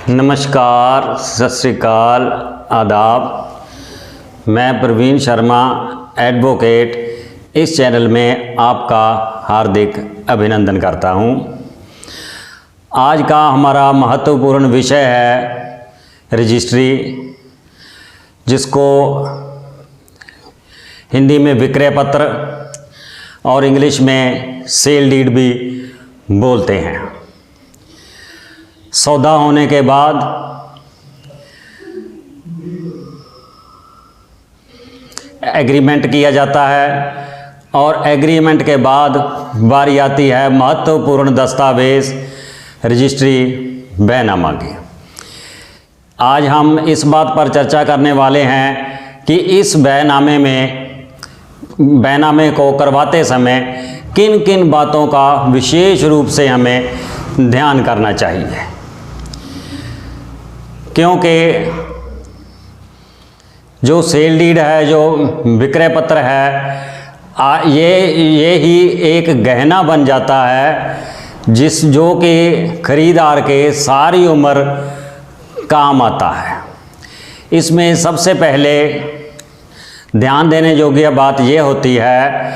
नमस्कार, सत श्री अकाल, आदाब। मैं प्रवीण शर्मा एडवोकेट इस चैनल में आपका हार्दिक अभिनंदन करता हूं। आज का हमारा महत्वपूर्ण विषय है रजिस्ट्री, जिसको हिंदी में विक्रय पत्र और इंग्लिश में सेल डीड भी बोलते हैं। सौदा होने के बाद एग्रीमेंट किया जाता है और एग्रीमेंट के बाद बारी आती है महत्वपूर्ण दस्तावेज रजिस्ट्री बैनामा की। आज हम इस बात पर चर्चा करने वाले हैं कि इस बैनामे को करवाते समय किन किन बातों का विशेष रूप से हमें ध्यान करना चाहिए, क्योंकि जो सेल डीड है, जो विक्रय पत्र है, ये ही एक गहना बन जाता है जो कि खरीदार के सारी उम्र काम आता है। इसमें सबसे पहले ध्यान देने योग्य बात ये होती है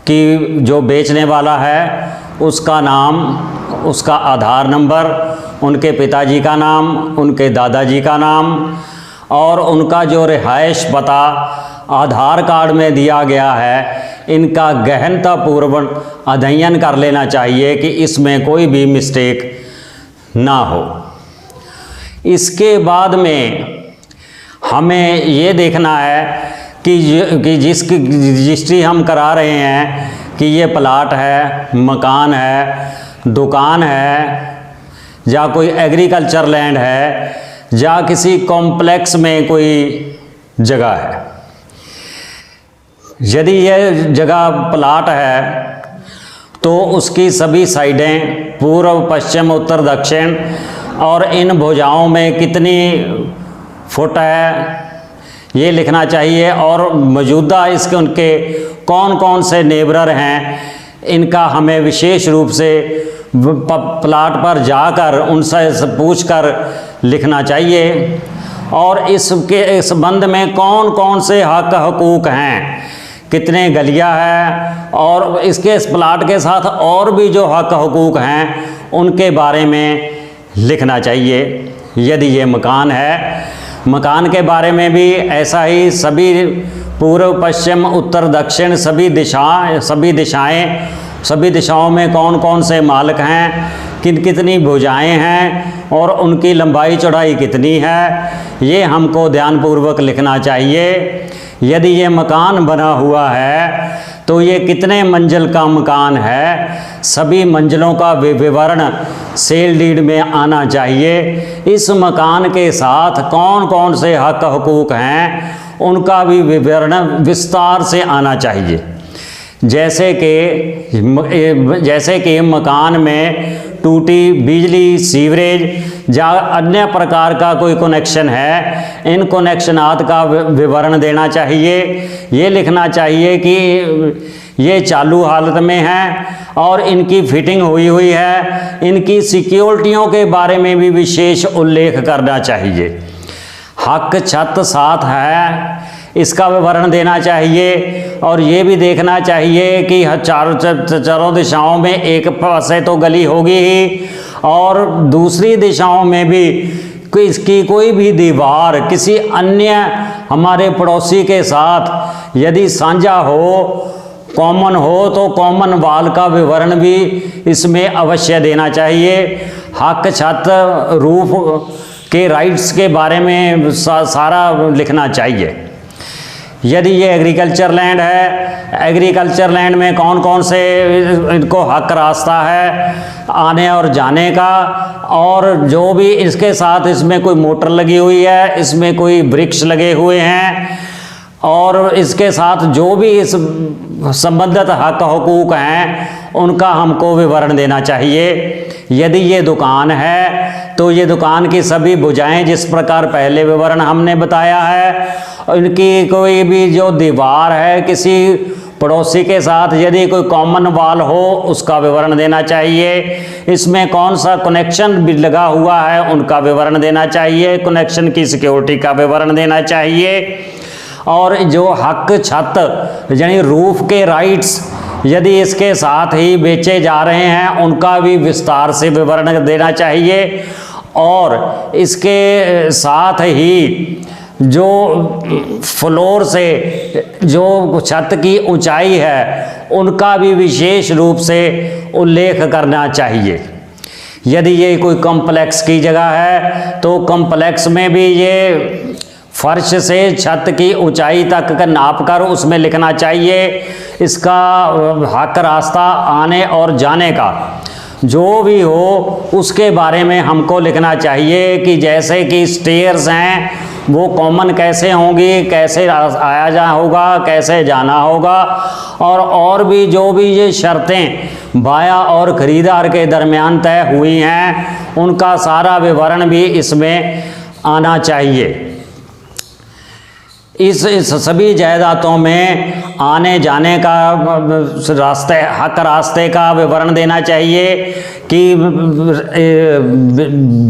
कि जो बेचने वाला है उसका नाम, उसका आधार नंबर, उनके पिताजी का नाम, उनके दादाजी का नाम और उनका जो रिहाइश पता आधार कार्ड में दिया गया है, इनका गहनतापूर्वक अध्ययन कर लेना चाहिए कि इसमें कोई भी मिस्टेक ना हो। इसके बाद में हमें ये देखना है कि जिसकी रजिस्ट्री हम करा रहे हैं कि ये प्लाट है, मकान है, दुकान है, या कोई एग्रीकल्चर लैंड है, या किसी कॉम्प्लेक्स में कोई जगह है। यदि यह जगह प्लाट है तो उसकी सभी साइडें पूर्व, पश्चिम, उत्तर, दक्षिण और इन भुजाओं में कितनी फुट है ये लिखना चाहिए, और मौजूदा इसके उनके कौन कौन से नेबरर हैं इनका हमें विशेष रूप से प्लाट पर जाकर उनसे पूछकर लिखना चाहिए। और इसके संबंध में कौन कौन से हक हकूक़ हैं, कितने गलियां हैं, और इसके इस प्लाट के साथ और भी जो हक हकूक़ हैं उनके बारे में लिखना चाहिए। यदि ये मकान है, मकान के बारे में भी ऐसा ही सभी पूर्व, पश्चिम, उत्तर, दक्षिण सभी दिशाओं में कौन कौन से मालिक हैं, कितनी भुजाएं हैं और उनकी लंबाई चौड़ाई कितनी है, ये हमको ध्यानपूर्वक लिखना चाहिए। यदि ये मकान बना हुआ है तो ये कितने मंजिल का मकान है, सभी मंजिलों का विवरण सेल डीड में आना चाहिए। इस मकान के साथ कौन कौन से हक हकूक़ हैं उनका भी विवरण विस्तार से आना चाहिए। जैसे कि मकान में टूटी बिजली, सीवरेज या अन्य प्रकार का कोई कनेक्शन है, इन कनेक्शनात का विवरण देना चाहिए। ये लिखना चाहिए कि ये चालू हालत में है और इनकी फिटिंग हुई है। इनकी सिक्योरिटियों के बारे में भी विशेष उल्लेख करना चाहिए। हक छत साथ है, इसका विवरण देना चाहिए। और ये भी देखना चाहिए कि चारों दिशाओं में एक पासे तो गली होगी ही, और दूसरी दिशाओं में भी इसकी कोई भी दीवार किसी अन्य हमारे पड़ोसी के साथ यदि साझा हो, कॉमन हो, तो कॉमन वाल का विवरण भी इसमें अवश्य देना चाहिए। हक छत, रूफ के राइट्स के बारे में सारा लिखना चाहिए। यदि ये एग्रीकल्चर लैंड है, एग्रीकल्चर लैंड में कौन कौन से इनको हक रास्ता है आने और जाने का, और जो भी इसके साथ इसमें कोई मोटर लगी हुई है, इसमें कोई वृक्ष लगे हुए हैं, और इसके साथ जो भी इस संबंधित हक हकूक़ हैं उनका हमको विवरण देना चाहिए। यदि ये दुकान है तो ये दुकान की सभी भुजाएं जिस प्रकार पहले विवरण हमने बताया है, इनकी कोई भी जो दीवार है किसी पड़ोसी के साथ यदि कोई कॉमन वॉल हो उसका विवरण देना चाहिए, इसमें कौन सा कनेक्शन भी लगा हुआ है उनका विवरण देना चाहिए, कनेक्शन की सिक्योरिटी का विवरण देना चाहिए, और जो हक छत यानी रूफ के राइट्स यदि इसके साथ ही बेचे जा रहे हैं उनका भी विस्तार से विवरण देना चाहिए, और इसके साथ ही जो फ्लोर से जो छत की ऊंचाई है उनका भी विशेष रूप से उल्लेख करना चाहिए। यदि ये कोई कॉम्प्लेक्स की जगह है तो कॉम्प्लेक्स में भी ये फर्श से छत की ऊंचाई तक का नाप कर उसमें लिखना चाहिए इसका हक रास्ता आने और जाने का जो भी हो उसके बारे में हमको लिखना चाहिए कि जैसे कि स्टेयर्स हैं वो कॉमन कैसे होंगी, कैसे आया जा होगा, कैसे जाना होगा, और भी जो भी ये शर्तें बाया और खरीदार के दरमियान तय हुई हैं उनका सारा विवरण भी इसमें आना चाहिए। इस सभी जायदादों में आने जाने का हक रास्ते का विवरण देना चाहिए कि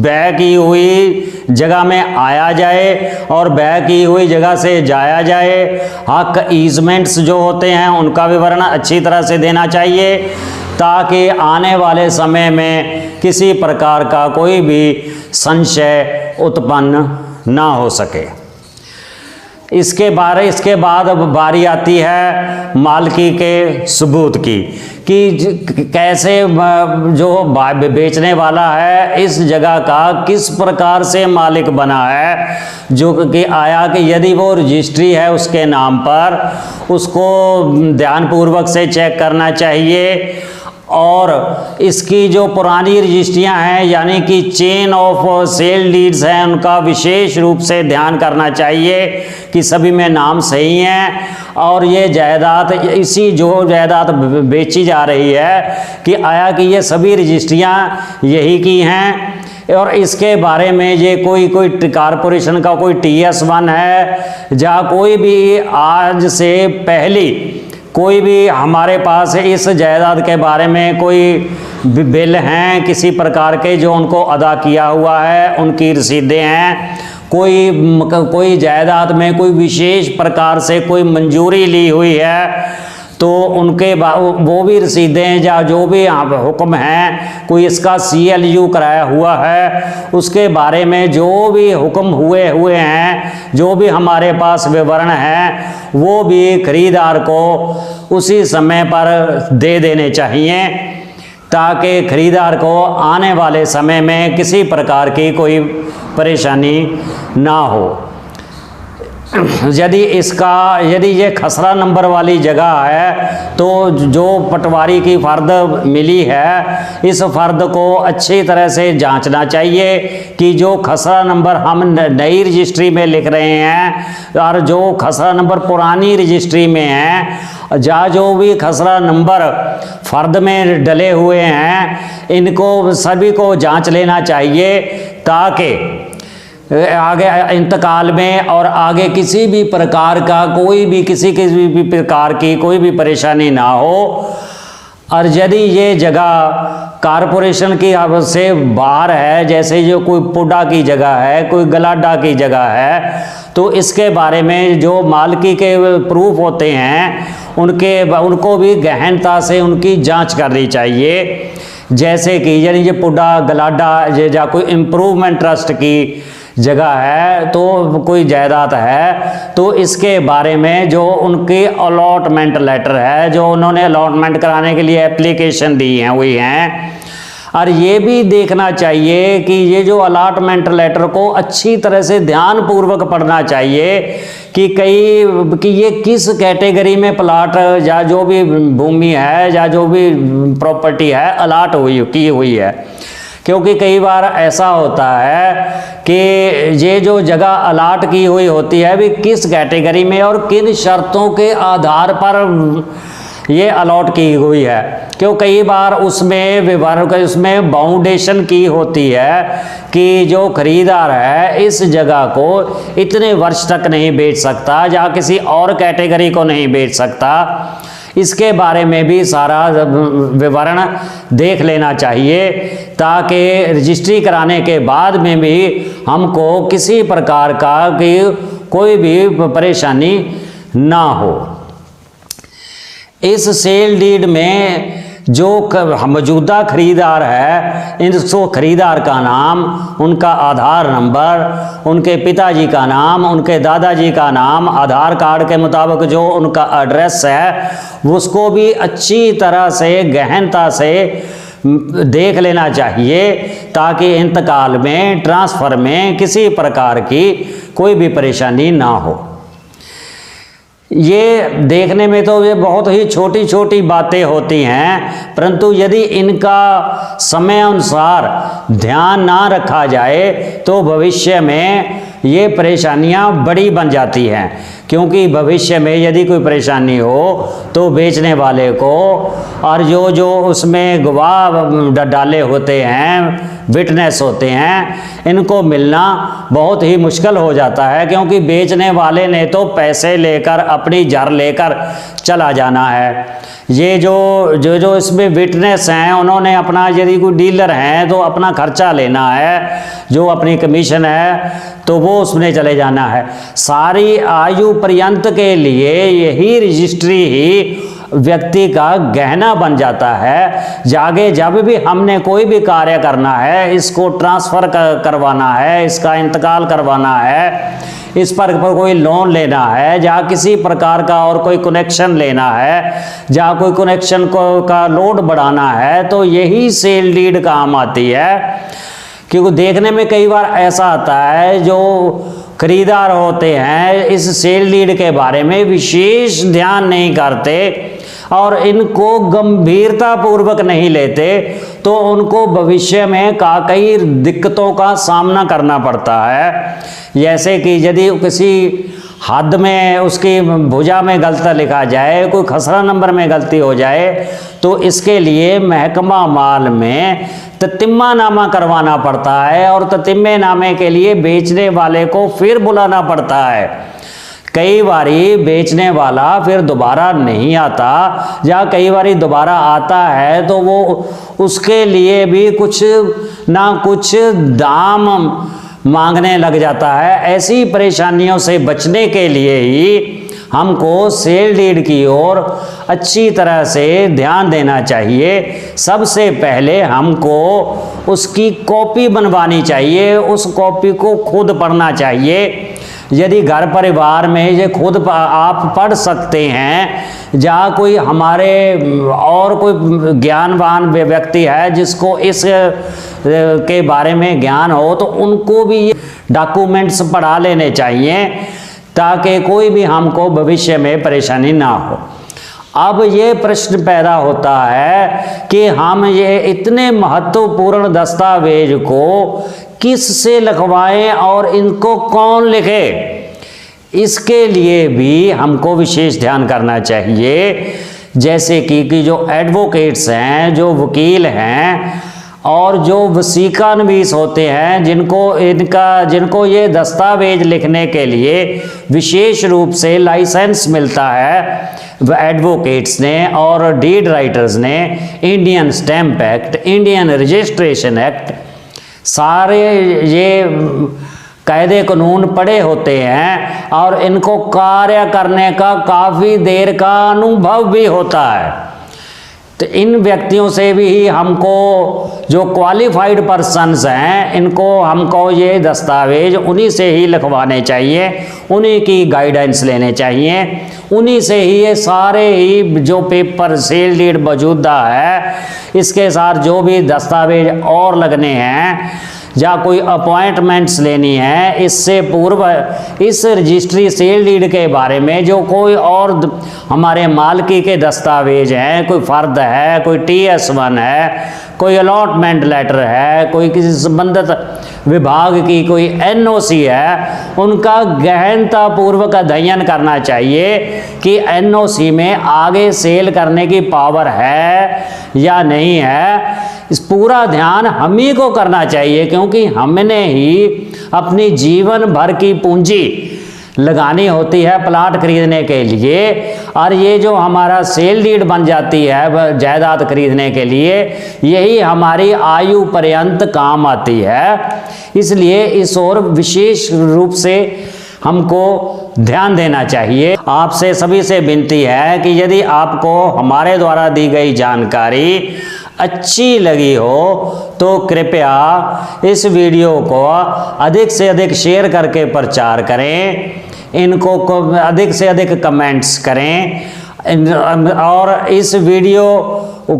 व्यय की हुई जगह में आया जाए और व्यय की हुई जगह से जाया जाए। हक ईजमेंट्स जो होते हैं उनका विवरण अच्छी तरह से देना चाहिए ताकि आने वाले समय में किसी प्रकार का कोई भी संशय उत्पन्न ना हो सके। इसके बाद बारी आती है मालिकी के सबूत की कि कैसे जो बेचने वाला है इस जगह का किस प्रकार से मालिक बना है, जो कि आया कि यदि वो रजिस्ट्री है उसके नाम पर उसको ध्यानपूर्वक से चेक करना चाहिए, और इसकी जो पुरानी रजिस्ट्रियां हैं यानी कि चेन ऑफ सेल डीड्स हैं उनका विशेष रूप से ध्यान करना चाहिए कि सभी में नाम सही हैं, और ये जायदाद इसी जो जायदाद बेची जा रही है कि आया कि ये सभी रजिस्ट्रियां यही की हैं, और इसके बारे में ये कोई कारपोरेशन का कोई TS1 है या कोई भी आज से पहली कोई भी हमारे पास इस जायदाद के बारे में कोई बिल हैं किसी प्रकार के जो उनको अदा किया हुआ है, उनकी रसीदें हैं, कोई जायदाद में कोई विशेष प्रकार से कोई मंजूरी ली हुई है तो उनके वो भी रसीदें या जो भी हुक्म हैं, कोई इसका CLU कराया हुआ है उसके बारे में जो भी हुक्म हुए हैं, जो भी हमारे पास विवरण है वो भी खरीदार को उसी समय पर दे देने चाहिए ताकि खरीदार को आने वाले समय में किसी प्रकार की कोई परेशानी ना हो। यदि ये खसरा नंबर वाली जगह है तो जो पटवारी की फ़र्द मिली है इस फ़र्द को अच्छी तरह से जांचना चाहिए कि जो खसरा नंबर हम नई रजिस्ट्री में लिख रहे हैं और जो खसरा नंबर पुरानी रजिस्ट्री में है या जो भी खसरा नंबर फ़र्द में डले हुए हैं इनको सभी को जांच लेना चाहिए ताकि आगे इंतकाल में और आगे किसी भी प्रकार का किसी भी प्रकार की कोई भी परेशानी ना हो। और यदि ये जगह कारपोरेशन की से बाहर है, जैसे जो कोई पुडा की जगह है, कोई गलाडा की जगह है, तो इसके बारे में जो मालिकी के प्रूफ होते हैं उनको भी गहनता से उनकी जांच करनी चाहिए। जैसे कि यानी ये पुडा गलाडा या कोई इम्प्रूवमेंट ट्रस्ट की जगह है तो कोई जायदाद है तो इसके बारे में जो उनकी अलॉटमेंट लेटर है, जो उन्होंने अलॉटमेंट कराने के लिए एप्लीकेशन दी हुई हैं, और ये भी देखना चाहिए कि ये जो अलॉटमेंट लेटर को अच्छी तरह से ध्यानपूर्वक पढ़ना चाहिए कि ये किस कैटेगरी में प्लाट या जो भी भूमि है या जो भी प्रॉपर्टी है अलॉट की हुई है। क्योंकि कई बार ऐसा होता है कि ये जो जगह अलाट की हुई होती है भी किस कैटेगरी में और किन शर्तों के आधार पर ये अलॉट की हुई है, क्यों कई बार उसमें बाउंडेशन की होती है कि जो खरीदार है इस जगह को इतने वर्ष तक नहीं बेच सकता या किसी और कैटेगरी को नहीं बेच सकता। इसके बारे में भी सारा विवरण देख लेना चाहिए, ताकि रजिस्ट्री कराने के बाद में भी हमको किसी प्रकार का कोई भी परेशानी ना हो। इस सेल डीड में जो मौजूदा खरीदार है, इनको खरीदार का नाम, उनका आधार नंबर, उनके पिताजी का नाम, उनके दादाजी का नाम, आधार कार्ड के मुताबिक जो उनका एड्रेस है उसको भी अच्छी तरह से गहनता से देख लेना चाहिए, ताकि इंतकाल में, ट्रांसफ़र में किसी प्रकार की कोई भी परेशानी ना हो। ये देखने में तो ये बहुत ही छोटी छोटी बातें होती हैं, परंतु यदि इनका समय अनुसार ध्यान ना रखा जाए तो भविष्य में ये परेशानियां बड़ी बन जाती हैं। क्योंकि भविष्य में यदि कोई परेशानी हो तो बेचने वाले को और जो उसमें गवाह डाले होते हैं, विटनेस होते हैं, इनको मिलना बहुत ही मुश्किल हो जाता है। क्योंकि बेचने वाले ने तो पैसे लेकर, अपनी जर लेकर चला जाना है। ये जो इसमें विटनेस हैं, उन्होंने अपना, यदि कोई डीलर हैं तो अपना खर्चा लेना है, जो अपनी कमीशन है तो वो उसमें चले जाना है। सारी आयु पर्यंत के लिए यही रजिस्ट्री ही व्यक्ति का गहना बन जाता है। जागे जब भी हमने कोई भी कार्य करना है, इसको ट्रांसफ़र करवाना है, इसका इंतकाल करवाना है, इस पर कोई लोन लेना है, जहाँ किसी प्रकार का और कोई कनेक्शन लेना है, जहाँ कोई कनेक्शन का लोड बढ़ाना है, तो यही सेल डीड काम आती है। क्योंकि देखने में कई बार ऐसा आता है, जो खरीदार होते हैं इस सेल डीड के बारे में विशेष ध्यान नहीं करते और इनको गंभीरता पूर्वक नहीं लेते, तो उनको भविष्य में कई दिक्कतों का सामना करना पड़ता है। जैसे कि यदि किसी हद में उसकी भुजा में गलत लिखा जाए, कोई खसरा नंबर में गलती हो जाए, तो इसके लिए महकमा माल में ततिम्मा नामा करवाना पड़ता है और ततिम्मे नामे के लिए बेचने वाले को फिर बुलाना पड़ता है। कई बारी बेचने वाला फिर दोबारा नहीं आता, या कई बारी दोबारा आता है तो वो उसके लिए भी कुछ ना कुछ दाम मांगने लग जाता है। ऐसी परेशानियों से बचने के लिए ही हमको सेल डीड की ओर अच्छी तरह से ध्यान देना चाहिए। सबसे पहले हमको उसकी कॉपी बनवानी चाहिए, उस कॉपी को खुद पढ़ना चाहिए। यदि घर परिवार में ये खुद आप पढ़ सकते हैं, जहाँ कोई हमारे और कोई ज्ञानवान व्यक्ति है जिसको इस के बारे में ज्ञान हो, तो उनको भी ये डॉक्यूमेंट्स पढ़ा लेने चाहिए, ताकि कोई भी हमको भविष्य में परेशानी ना हो। अब ये प्रश्न पैदा होता है कि हम ये इतने महत्वपूर्ण दस्तावेज को किस से लिखवाएं और इनको कौन लिखे, इसके लिए भी हमको विशेष ध्यान करना चाहिए। जैसे कि जो एडवोकेट्स हैं, जो वकील हैं और जो वसीकानवीस होते हैं, जिनको ये दस्तावेज लिखने के लिए विशेष रूप से लाइसेंस मिलता है एडवोकेट्स ने और डीड राइटर्स ने, Indian stamp act, Indian registration act, सारे ये कायदे कानून पढ़े होते हैं और इनको कार्य करने का काफ़ी देर का अनुभव भी होता है। तो इन व्यक्तियों से भी हमको, जो क्वालिफाइड पर्सन्स हैं, हमको ये दस्तावेज उन्हीं से ही लिखवाने चाहिए, उन्हीं की गाइडेंस लेने चाहिए, उन्हीं से ही ये सारे ही जो पेपर सेल डीड मौजूदा है, इसके साथ जो भी दस्तावेज और लगने हैं, या कोई अपॉइंटमेंट्स लेनी है, इससे पूर्व इस रजिस्ट्री सेल डीड के बारे में जो कोई और हमारे मालकी के दस्तावेज हैं, कोई फ़र्द है, कोई TS1 है, कोई अलॉटमेंट लेटर है, कोई किसी संबंधित विभाग की कोई NOC है, उनका गहनतापूर्वक अध्ययन करना चाहिए कि NOC में आगे सेल करने की पावर है या नहीं है। इस पूरा ध्यान हम ही को करना चाहिए, क्योंकि हमने ही अपनी जीवन भर की पूंजी लगानी होती है प्लाट खरीदने के लिए, और ये जो हमारा सेल डीड बन जाती है जायदाद खरीदने के लिए, यही हमारी आयु पर्यंत काम आती है। इसलिए इस ओर विशेष रूप से हमको ध्यान देना चाहिए। आपसे सभी से विनती है कि यदि आपको हमारे द्वारा दी गई जानकारी अच्छी लगी हो तो कृपया इस वीडियो को अधिक से अधिक शेयर करके प्रचार करें, इनको अधिक से अधिक कमेंट्स करें और इस वीडियो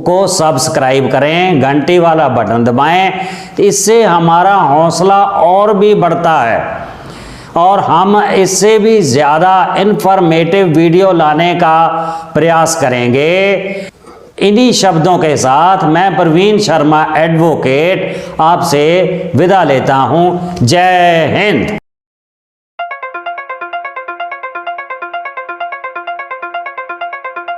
को सब्सक्राइब करें, घंटी वाला बटन दबाएं। इससे हमारा हौसला और भी बढ़ता है और हम इससे भी ज़्यादा इन्फॉर्मेटिव वीडियो लाने का प्रयास करेंगे। इन्हीं शब्दों के साथ मैं प्रवीण शर्मा एडवोकेट आपसे विदा लेता हूँ। जय हिंद।